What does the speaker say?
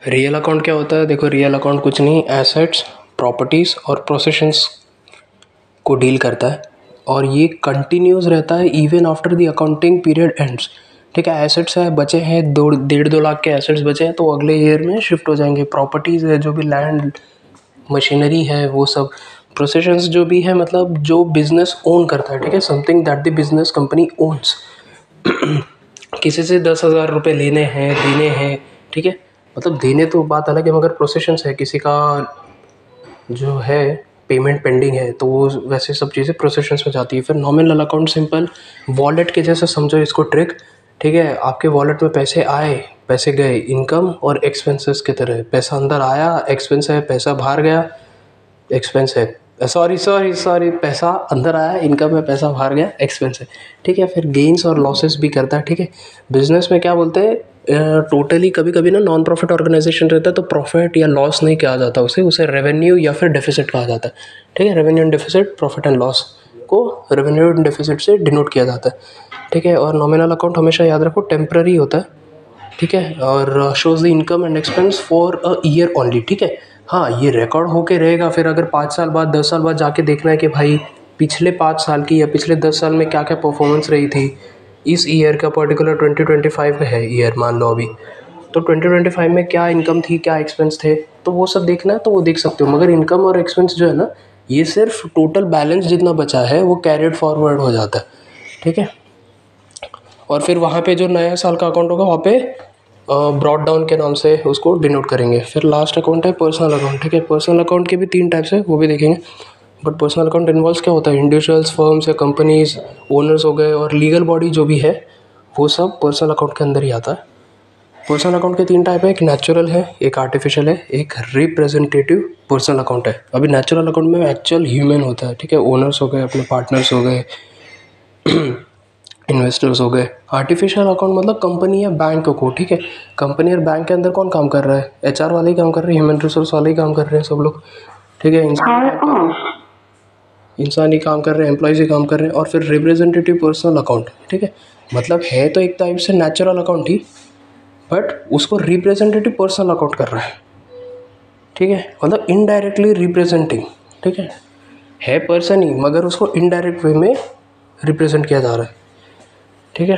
Real account क्या होता है? देखो, रियल अकाउंट कुछ नहीं, एसेट्स, प्रॉपर्टीज़ और पोसेशंस को डील करता है और ये कंटिन्यूस रहता है even after the accounting period ends. ठीक है, एसेट्स है बचे हैं 2.5 के एसेट्स बचे हैं तो अगले ईयर में शिफ्ट हो जाएंगे। प्रॉपर्टीज़ है, जो भी लैंड मशीनरी है वो सब। पोसेशंस जो भी है मतलब जो बिजनेस ओन करता है, ठीक है, something that the business company ons. किसी से 10,000 रुपये लेने हैं, देने हैं, ठीक है, मतलब देने तो बात अलग है, मगर प्रोसेशंस है, किसी का जो है पेमेंट पेंडिंग है तो वो वैसे सब चीज़ें प्रोसेशंस में जाती है। फिर नॉमिनल अकाउंट सिंपल वॉलेट के जैसे समझो इसको ट्रिक। ठीक है, आपके वॉलेट में पैसे आए, पैसे गए, इनकम और एक्सपेंसेस की तरह। पैसा अंदर आया एक्सपेंस है, पैसा बाहर गया एक्सपेंस है, सॉरी पैसा अंदर आया इनकम है, पैसा बाहर गया एक्सपेंस है। ठीक है, फिर गेन्स और लॉसेस भी करता है। ठीक है, बिजनेस में क्या बोलते हैं, टोटली कभी कभी ना नॉन प्रॉफिट ऑर्गेनाइजेशन रहता है तो प्रॉफिट या लॉस नहीं कहा जाता उसे रेवेन्यू या फिर डेफिसिट कहा जाता है। ठीक है, revenue and deficit, profit and loss को रेवेन्यू एंड डेफिसिट से डिनोट किया जाता है। ठीक है, और नॉमिनल अकाउंट हमेशा याद रखो टेम्पररी होता है। ठीक है, और shows the income and expense for a year only. ठीक है, हाँ ये रिकॉर्ड होके रहेगा, फिर अगर 5 साल बाद 10 साल बाद जाके देखना है कि भाई पिछले 5 साल की या पिछले 10 साल में क्या क्या परफॉर्मेंस रही थी, इस ईयर का पर्टिकुलर 2025 है ईयर मान लो अभी, तो 2025 में क्या इनकम थी, क्या एक्सपेंस थे, तो वो सब देखना है तो वो देख सकते हो। मगर इनकम और एक्सपेंस जो है ना, ये सिर्फ टोटल बैलेंस जितना बचा है वो कैरिड फॉरवर्ड हो जाता है। ठीक है, और फिर वहाँ पे जो नया साल का अकाउंट होगा वहाँ पे ब्रॉड डाउन के नाम से उसको डिनोट करेंगे। फिर लास्ट अकाउंट है पर्सनल अकाउंट। ठीक है, पर्सनल अकाउंट के भी 3 टाइप्स है, वो भी देखेंगे। बट पर्सनल अकाउंट इन्वॉल्व्स क्या होता है, इंडिविजुअल्स, फर्म्स या कंपनीज, ओनर्स हो गए और लीगल बॉडी जो भी है वो सब पर्सनल अकाउंट के अंदर ही आता है। पर्सनल अकाउंट के 3 टाइप है, एक नेचुरल है, एक आर्टिफिशियल है, एक रिप्रेजेंटेटिव पर्सनल अकाउंट है। अभी नेचुरल अकाउंट में एक्चुअल ह्यूमन होता है। ठीक है, ओनर्स हो गए, अपने पार्टनर्स हो गए, इन्वेस्टर्स हो गए। आर्टिफिशियल अकाउंट मतलब कंपनी या बैंक को। ठीक है, कंपनी और बैंक के अंदर कौन काम कर रहा है, एचआर वाले ही काम कर रहे हैं, ह्यूमन रिसोर्स वाले ही काम कर रहे हैं सब लोग। ठीक है, इंसान ही काम कर रहे हैं, एम्प्लॉयज़ ही काम कर रहे हैं। और फिर रिप्रेजेंटेटिव पर्सनल अकाउंट। ठीक है, मतलब है तो एक टाइप से नेचुरल अकाउंट ही, बट उसको रिप्रेजेंटेटिव पर्सनल अकाउंट कर रहा है। ठीक है, मतलब इनडायरेक्टली रिप्रेजेंटिंग। ठीक है पर्सन ही मगर उसको इनडायरेक्ट वे में रिप्रेजेंट किया जा रहा है। ठीक है।